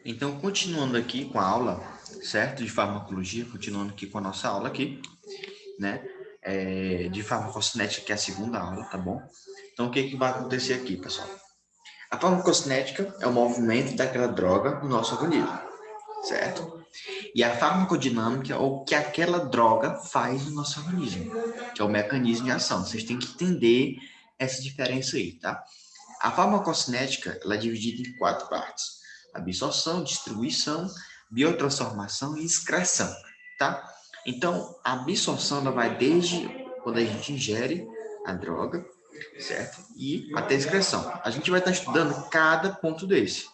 Então, continuando aqui com a aula, certo? De farmacologia, continuando aqui com a nossa aula aqui, né? De farmacocinética, que é a segunda aula, tá bom? Então, o que que vai acontecer aqui, pessoal? A farmacocinética é o movimento daquela droga no nosso organismo, certo? E a farmacodinâmica é o que aquela droga faz no nosso organismo, que é o mecanismo de ação. Vocês têm que entender essa diferença aí, tá? A farmacocinética, ela é dividida em 4 partes: absorção, distribuição, biotransformação e excreção, tá? Então, a absorção, ela vai desde quando a gente ingere a droga, certo? E até a excreção. A gente vai estar estudando cada ponto desse,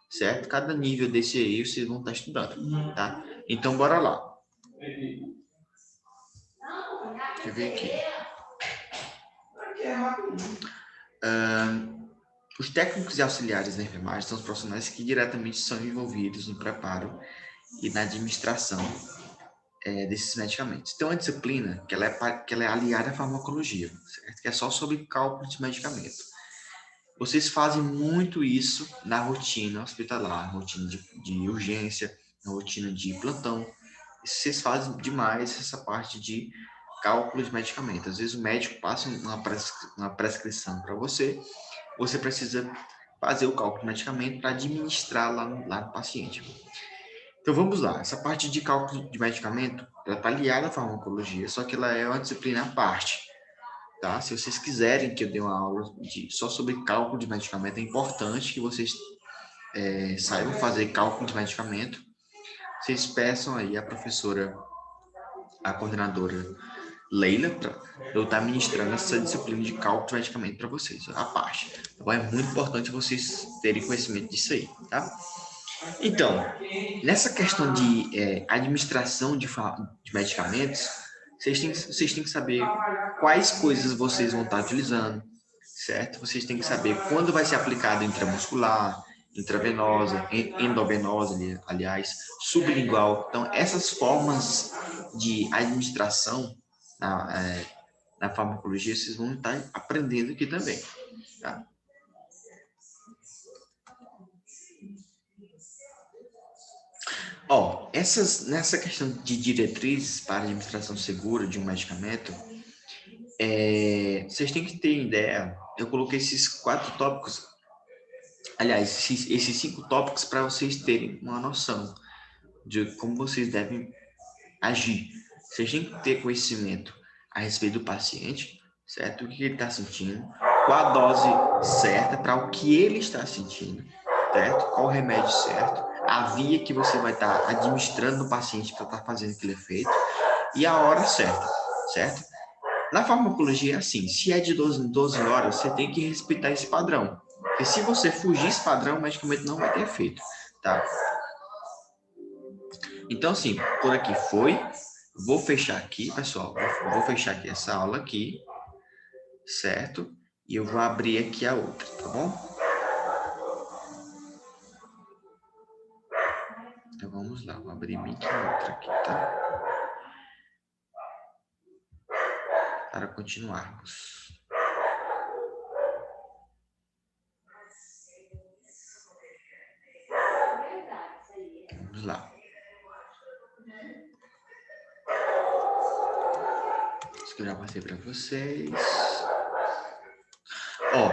certo? Cada nível desse aí vocês vão estar estudando, tá? Então, bora lá. Deixa eu ver aqui. Os técnicos e auxiliares da enfermagem são os profissionais que diretamente são envolvidos no preparo e na administração desses medicamentos. Então, a disciplina que ela é aliada à farmacologia, certo? Que é só sobre cálculo de medicamento. Vocês fazem muito isso na rotina hospitalar, na rotina de urgência, na rotina de plantão. Vocês fazem demais essa parte de cálculo de medicamento. Às vezes o médico passa uma prescrição para você, você precisa fazer o cálculo do medicamento para administrar lá no paciente. Então vamos lá, essa parte de cálculo de medicamento, ela está aliada à farmacologia, só que ela é uma disciplina à parte, tá? Se vocês quiserem que eu dê uma aula só sobre cálculo de medicamento, é importante que vocês saibam fazer cálculo de medicamento. Vocês peçam aí a professora, a coordenadora Leila, para eu estar ministrando essa disciplina de cálculo de medicamento para vocês, a parte. Então é muito importante vocês terem conhecimento disso aí, tá? Então, nessa questão de administração de medicamentos, vocês têm que saber quais coisas vocês vão estar utilizando, certo? Vocês têm que saber quando vai ser aplicado intramuscular, intravenosa, endovenosa, aliás, sublingual. Então, essas formas de administração na farmacologia, vocês vão estar aprendendo aqui também, tá? Ó, nessa questão de diretrizes para administração segura de um medicamento, vocês têm que ter ideia. Eu coloquei esses 4 tópicos, aliás, esses 5 tópicos para vocês terem uma noção de como vocês devem agir. Vocês têm que ter conhecimento a respeito do paciente, certo? O que ele está sentindo, qual a dose certa para o que ele está sentindo, certo? Qual o remédio certo, a via que você vai estar administrando no paciente para estar fazendo aquele efeito e a hora certa, certo? Na farmacologia é assim, se é de 12 em 12 horas, você tem que respeitar esse padrão. Porque se você fugir esse padrão, o medicamento não vai ter efeito, tá? Então, assim, por aqui foi. Vou fechar aqui, pessoal. Vou fechar aqui essa aula aqui, certo? E eu vou abrir aqui a outra, tá bom? Então, vamos lá. Vou abrir minha outra aqui, tá? Para continuarmos. Vamos lá. Isso que eu já passei para vocês. Ó,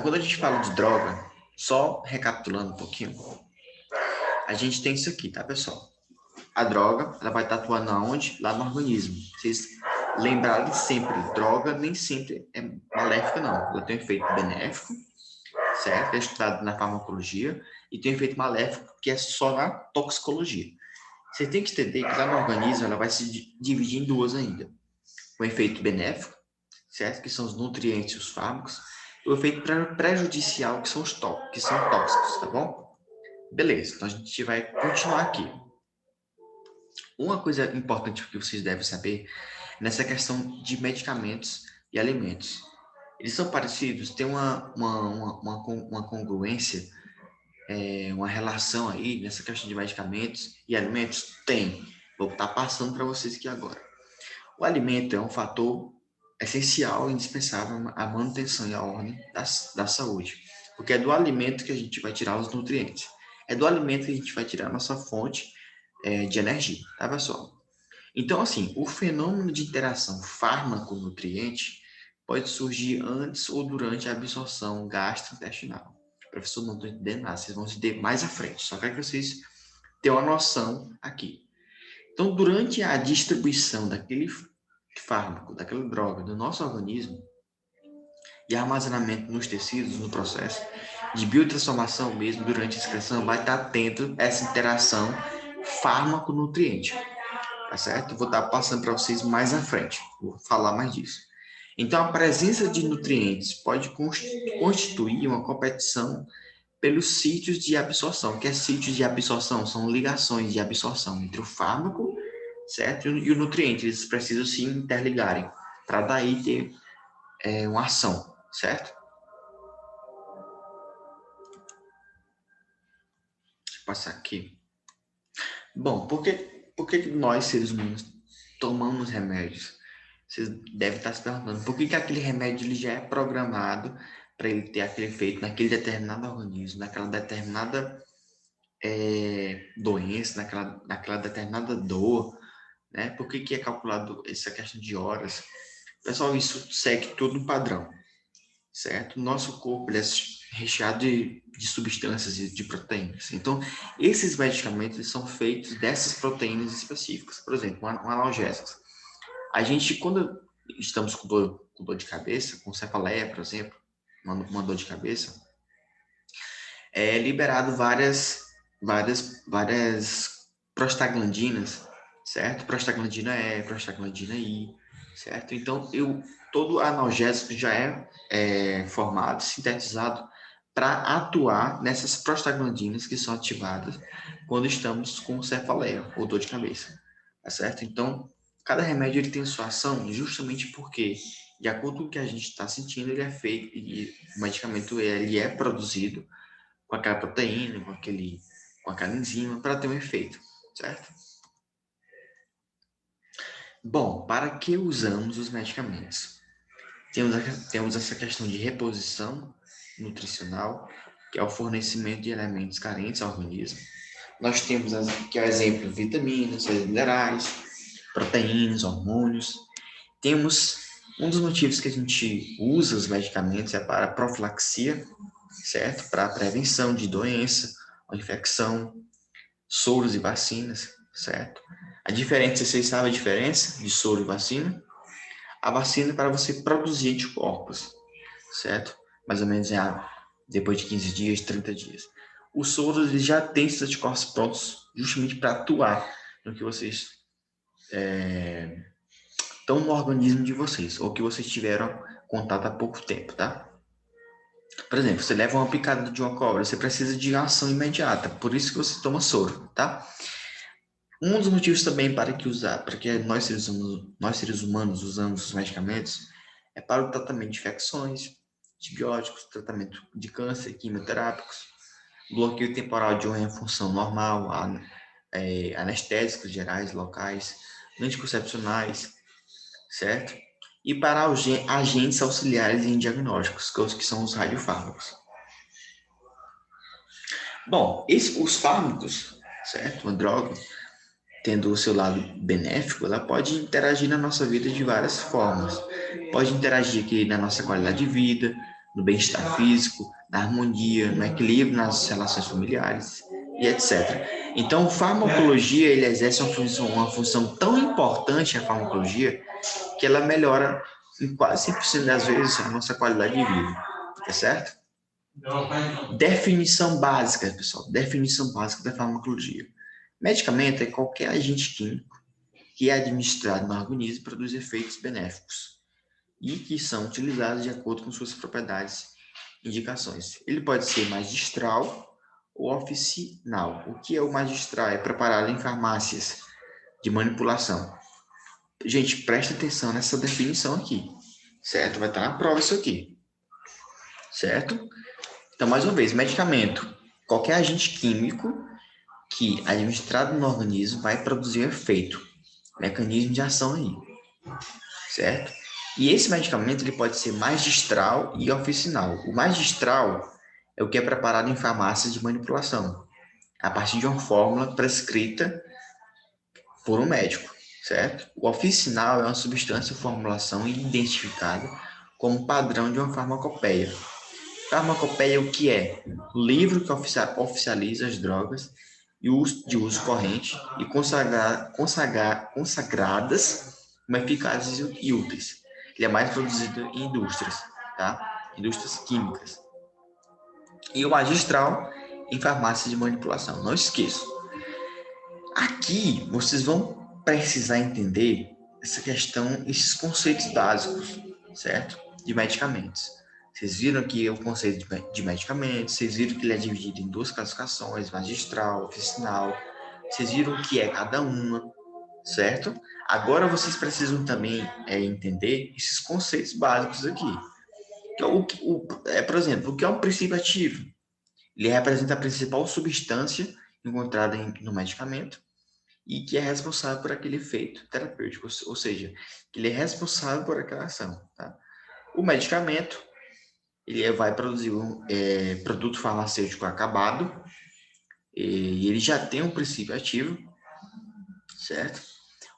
quando a gente fala de droga, só recapitulando um pouquinho, a gente tem isso aqui, tá, pessoal? A droga, ela vai estar atuando aonde? Lá no organismo. Vocês lembrarem sempre, droga nem sempre é maléfica, não. Ela tem um efeito benéfico, certo? É estudado na farmacologia, e tem um efeito maléfico, que é só na toxicologia. Você tem que entender que lá no organismo ela vai se dividir em 2 ainda. O efeito benéfico, certo? Que são os nutrientes e os fármacos, e o efeito prejudicial, que são os que são tóxicos, tá bom? Beleza, então a gente vai continuar aqui. Uma coisa importante que vocês devem saber nessa questão de medicamentos e alimentos. Eles são parecidos, tem uma congruência, uma relação aí nessa questão de medicamentos e alimentos? Tem. Vou estar passando para vocês aqui agora. O alimento é um fator essencial e indispensável à manutenção e à ordem da saúde. porque é do alimento que a gente vai tirar os nutrientes. É do alimento que a gente vai tirar a nossa fonte de energia, tá, pessoal? Então, assim, o fenômeno de interação fármaco-nutriente pode surgir antes ou durante a absorção gastrointestinal. Professor, não estou entendendo nada, vocês vão entender mais à frente, só quero que vocês tenham uma noção aqui. Então, durante a distribuição daquele fármaco, daquela droga no nosso organismo, e armazenamento nos tecidos, no processo de biotransformação mesmo, durante a excreção, vai estar atento a essa interação fármaco-nutriente, tá certo? Vou estar passando para vocês mais à frente, vou falar mais disso. Então, a presença de nutrientes pode constituir uma competição pelos sítios de absorção. O que é sítios de absorção? São ligações de absorção entre o fármaco, certo? E o nutriente. Eles precisam se interligarem para daí ter uma ação, certo? Deixa eu passar aqui. Bom, por que nós, seres humanos, tomamos remédios? Vocês devem estar se perguntando por que aquele remédio ele já é programado para ele ter aquele efeito naquele determinado organismo, naquela determinada doença, naquela determinada dor, né? Por que é calculado essa questão de horas? Pessoal, isso segue todo um padrão, certo? Nosso corpo ele é recheado de substâncias e de proteínas. Então, esses medicamentos são feitos dessas proteínas específicas. Por exemplo, um analgésico. A gente, quando estamos com dor de cabeça, com cefaleia, por exemplo, uma dor de cabeça, é liberado várias prostaglandinas, certo? Prostaglandina E, prostaglandina I, certo? Então, todo analgésico já é formado, sintetizado para atuar nessas prostaglandinas que são ativadas quando estamos com cefaleia ou dor de cabeça, tá certo? Então, cada remédio ele tem sua ação justamente porque, de acordo com o que a gente está sentindo, ele é feito e o medicamento ele é produzido com aquela proteína, com aquela enzima para ter um efeito, certo? Bom, para que usamos os medicamentos? Temos essa questão de reposição nutricional, que é o fornecimento de elementos carentes ao organismo. Nós temos, que é o exemplo, vitaminas, minerais, proteínas, hormônios. Temos, um dos motivos que a gente usa os medicamentos é para profilaxia, certo? Para a prevenção de doença, infecção, soros e vacinas, certo? A diferença, vocês sabem a diferença de soro e vacina? A vacina é para você produzir anticorpos, certo? Mais ou menos depois de 15 dias, 30 dias. Os soros eles já têm esses anticorpos prontos justamente para atuar no que vocês estão no organismo de vocês, ou que vocês tiveram contato há pouco tempo, tá? Por exemplo, você leva uma picada de uma cobra, você precisa de ação imediata, por isso que você toma soro, tá? Um dos motivos também para que nós seres humanos usamos os medicamentos é para o tratamento de infecções, antibióticos, tratamento de câncer, quimioterápicos, bloqueio temporal de uma função normal, anestésicos gerais locais, anticoncepcionais, certo? E para agentes auxiliares em diagnósticos, que são os radiofármacos. Bom, os fármacos, certo? Uma droga, tendo o seu lado benéfico, ela pode interagir na nossa vida de várias formas. Pode interagir aqui na nossa qualidade de vida, no bem-estar físico, na harmonia, no equilíbrio nas relações familiares e etc. Então, farmacologia, ele exerce uma função tão importante, a farmacologia, que ela melhora em quase 100% das vezes a nossa qualidade de vida, tá certo? Definição básica, pessoal, definição básica da farmacologia. Medicamento é qualquer agente químico que é administrado no organismo e produz efeitos benéficos e que são utilizados de acordo com suas propriedades e indicações. Ele pode ser magistral ou oficinal. O que é o magistral? É preparado em farmácias de manipulação. Gente, presta atenção nessa definição aqui, certo? Vai estar na prova isso aqui, certo? Então, mais uma vez, medicamento, qualquer agente químico que, administrado no organismo, vai produzir um efeito, mecanismo de ação aí, certo? E esse medicamento ele pode ser magistral e oficinal. O magistral é o que é preparado em farmácias de manipulação, a partir de uma fórmula prescrita por um médico, certo? O oficinal é uma substância, formulação identificada como padrão de uma farmacopeia. Farmacopeia, o que é? O livro que oficializa as drogas de uso corrente e consagradas como eficazes e úteis. Ele é mais produzido em indústrias, tá? Indústrias químicas. E o magistral em farmácias de manipulação. Não esqueça. Aqui vocês vão precisar entender essa questão, esses conceitos básicos, certo? De medicamentos. Vocês viram aqui o conceito de medicamentos, vocês viram que ele é dividido em duas classificações, magistral, oficinal. Vocês viram o que é cada uma, certo? Agora vocês precisam também entender esses conceitos básicos aqui. Por exemplo, o que é um princípio ativo? Ele representa a principal substância encontrada no medicamento e que é responsável por aquele efeito terapêutico, ou seja, que ele é responsável por aquela ação. Tá? O medicamento, ele vai produzir um produto farmacêutico acabado, e ele já tem um princípio ativo, certo?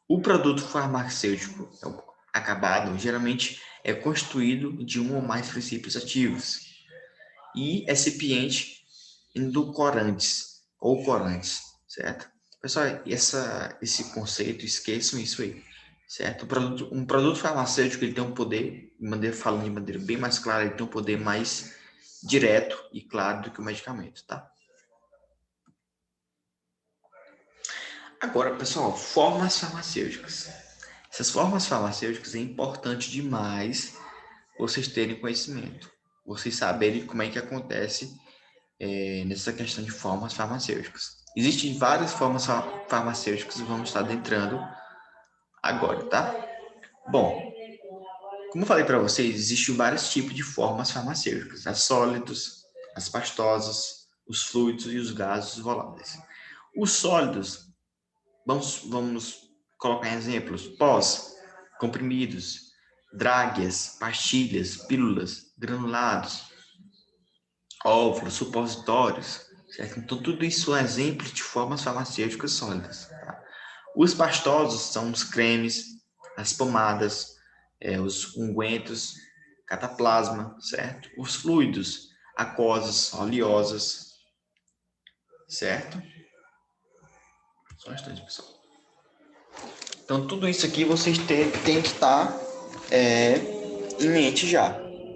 O produto farmacêutico acabado, geralmente, é constituído de um ou mais princípios ativos e recipiente endulcorantes ou corantes, certo? Pessoal, esse conceito, esqueçam isso aí, certo? Um produto farmacêutico, ele tem um poder, falando de maneira bem mais clara, ele tem um poder mais direto e claro do que o medicamento, tá? Agora, pessoal, formas farmacêuticas. Essas formas farmacêuticas é importante demais vocês terem conhecimento, vocês saberem como é que acontece nessa questão de formas farmacêuticas. Existem várias formas farmacêuticas e vamos estar adentrando agora, tá? Bom, como eu falei para vocês, existem vários tipos de formas farmacêuticas: as sólidos, as pastosas, os fluidos e os gases voláteis. Os sólidos, vamos colocar em exemplos: pós, comprimidos, drágueas, pastilhas, pílulas, granulados, óvulos, supositórios, certo? Então, tudo isso é exemplo de formas farmacêuticas sólidas. Tá? Os pastosos são os cremes, as pomadas, os ungüentos, cataplasma, certo? Os fluidos, aquosas, oleosas, certo? Só um instante, pessoal. Então, tudo isso aqui vocês têm que estar em mente já,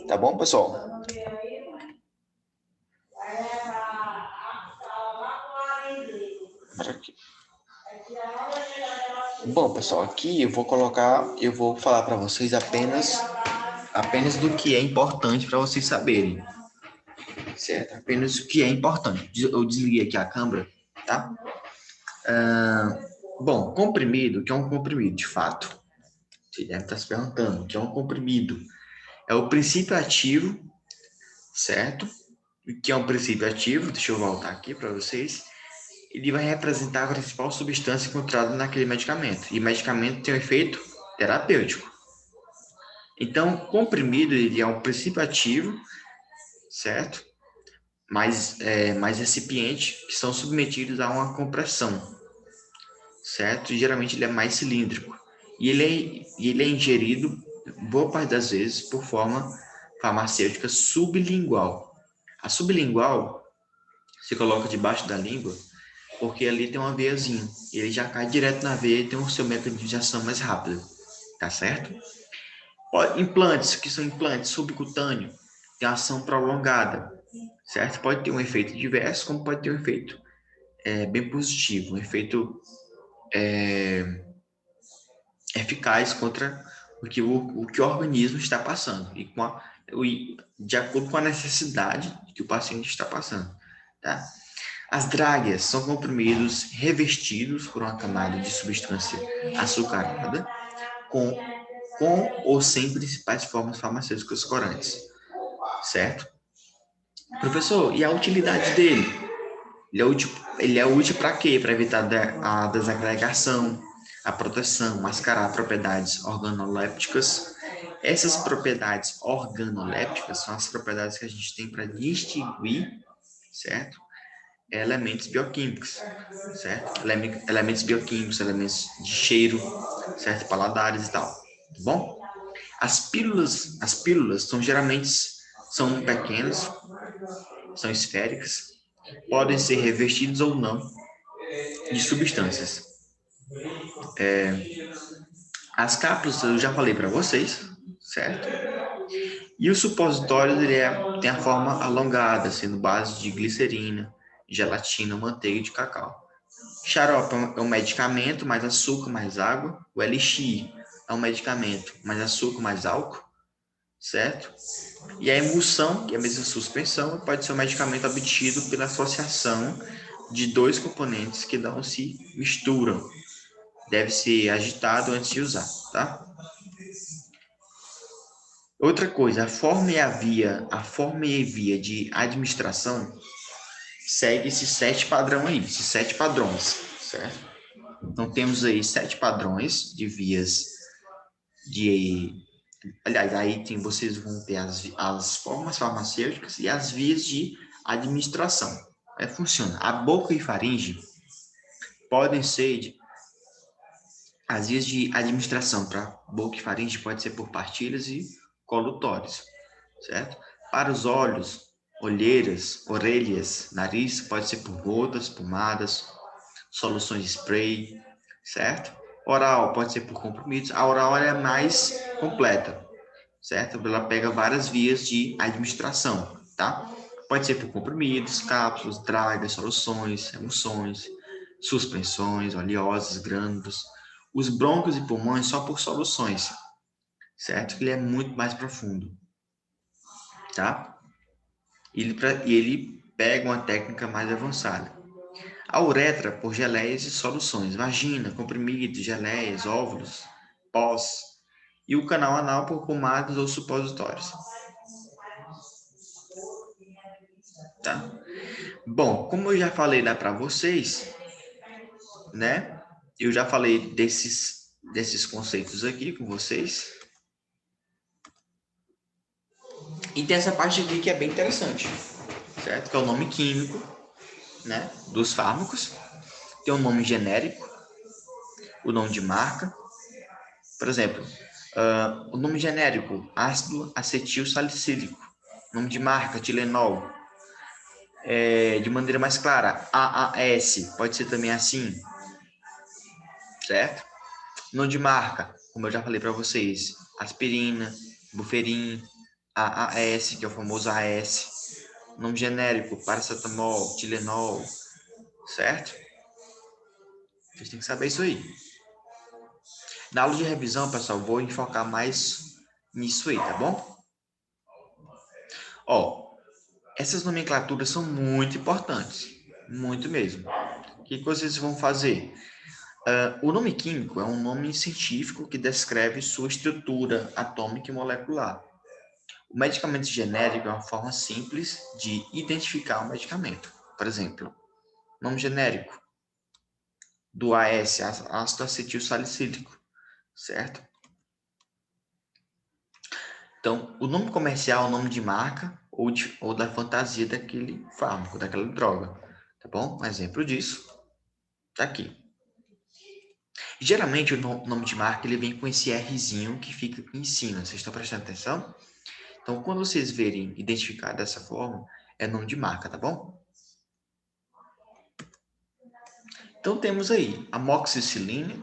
tá bom, pessoal? Aqui. Bom, pessoal, aqui eu vou falar para vocês apenas do que é importante para vocês saberem, certo? Apenas o que é importante. Eu desliguei aqui a câmera, tá? Bom, comprimido, o que é um comprimido, de fato? Você deve estar se perguntando, o que é um comprimido? É o princípio ativo, certo? O que é um princípio ativo? Deixa eu voltar aqui para vocês. Ele vai representar a principal substância encontrada naquele medicamento. E medicamento tem um efeito terapêutico. Então, comprimido, ele é um princípio ativo, certo? Mais recipiente, que são submetidos a uma compressão, certo? E geralmente ele é mais cilíndrico. E ele é ingerido, boa parte das vezes, por forma farmacêutica sublingual. A sublingual se coloca debaixo da língua, porque ali tem uma veiazinha. Ele já cai direto na veia e tem o seu mecanismo de ação mais rápido, tá certo? Implantes, que são implantes subcutâneos, tem ação prolongada, certo? Pode ter um efeito diverso, como pode ter um efeito bem positivo, um efeito eficaz contra o que o organismo está passando e de acordo com a necessidade que o paciente está passando, tá? As drágueas são comprimidos revestidos por uma camada de substância açucarada com ou sem principais formas farmacêuticas corantes, certo? Professor, e a utilidade dele? Ele é útil para quê? Para evitar a desagregação, a proteção, mascarar propriedades organolépticas Essas propriedades organolépticas são as propriedades que a gente tem para distinguir, certo? Elementos bioquímicos, certo? Elementos bioquímicos, elementos de cheiro, certo? Paladares e tal, tá bom? As pílulas são pequenas, são esféricas, podem ser revestidas ou não de substâncias. As cápsulas eu já falei para vocês, certo? E o supositório tem a forma alongada, sendo base de glicerina, gelatina, manteiga de cacau. Xarope é um medicamento, mais açúcar, mais água. O elixir é um medicamento, mais açúcar, mais álcool, certo? E a emulsão, que é a mesma suspensão, pode ser um medicamento obtido pela associação de dois componentes que não se misturam. Deve ser agitado antes de usar, tá? Outra coisa, a forma e a via de administração segue esses 7 padrões aí, esses 7 padrões, certo? Então, temos aí 7 padrões de vias de... Aliás, aí vocês vão ter as formas farmacêuticas e as vias de administração. Funciona. A boca e faringe podem ser... As vias de administração para boca e faringe pode ser por pastilhas e colutórios, certo? Para os olhos, olheiras, orelhas, nariz, pode ser por gotas, pomadas, soluções de spray, certo? Oral pode ser por comprimidos. A oral é mais completa, certo? Ela pega várias vias de administração, tá? Pode ser por comprimidos, cápsulas, dragas, soluções, emulsões, suspensões, oleosas, grânulos. Os brônquios e pulmões só por soluções, certo? Ele é muito mais profundo, tá? E ele pega uma técnica mais avançada. A uretra por geleias e soluções, vagina, comprimidos, geleias, óvulos, pós. E o canal anal por pomadas ou supositórios. Tá? Bom, como eu já falei lá para vocês, né? Eu já falei desses conceitos aqui com vocês. E tem essa parte aqui que é bem interessante, certo? Que é o nome químico, né? Dos fármacos. Tem um nome genérico, o nome de marca. Por exemplo, o nome genérico, ácido acetil salicílico. Nome de marca, Tilenol. De maneira mais clara, AAS, pode ser também assim, certo? Nome de marca, como eu já falei para vocês, aspirina, buferin, AAS, que é o famoso AS. Nome genérico, paracetamol, Tilenol, certo? Vocês têm que saber isso aí. Na aula de revisão, pessoal, vou enfocar mais nisso aí, tá bom? Ó, essas nomenclaturas são muito importantes, muito mesmo. O que vocês vão fazer? O nome químico é um nome científico que descreve sua estrutura atômica e molecular. O medicamento genérico é uma forma simples de identificar um medicamento. Por exemplo, nome genérico do AS, ácido acetil salicílico, certo? Então, o nome comercial é o nome de marca ou da fantasia daquele fármaco, daquela droga, tá bom? Um exemplo disso tá aqui. Geralmente, o nome de marca ele vem com esse Rzinho que fica aqui em cima. Vocês estão prestando atenção? Então, quando vocês verem identificar dessa forma, é nome de marca, tá bom? Então, temos aí amoxicilina,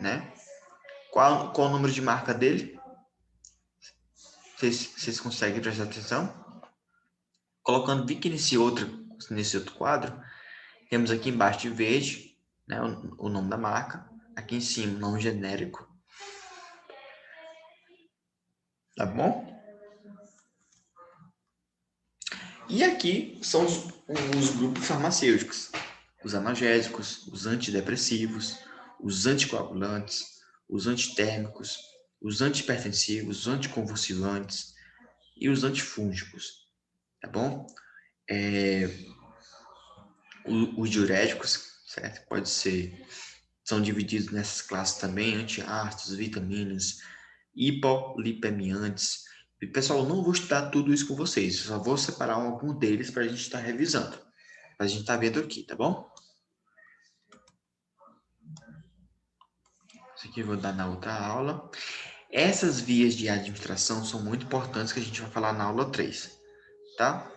né? Qual o número de marca dele? Vocês conseguem prestar atenção? Colocando aqui nesse outro quadro, temos aqui embaixo de verde, né, o nome da marca. Aqui em cima, o nome genérico. Tá bom? E aqui são os grupos farmacêuticos. Os analgésicos, os antidepressivos, os anticoagulantes, os antitérmicos, os antihipertensivos, os anticonvulsivantes e os antifúngicos. Tá bom? Os diuréticos, certo? São divididos nessas classes também, antiácidos, vitaminas, hipolipemiantes. E, pessoal, eu não vou estudar tudo isso com vocês, eu só vou separar algum deles para a gente estar revisando. Para a gente estar vendo aqui, tá bom? Isso aqui eu vou dar na outra aula. Essas vias de administração são muito importantes que a gente vai falar na aula 3, tá?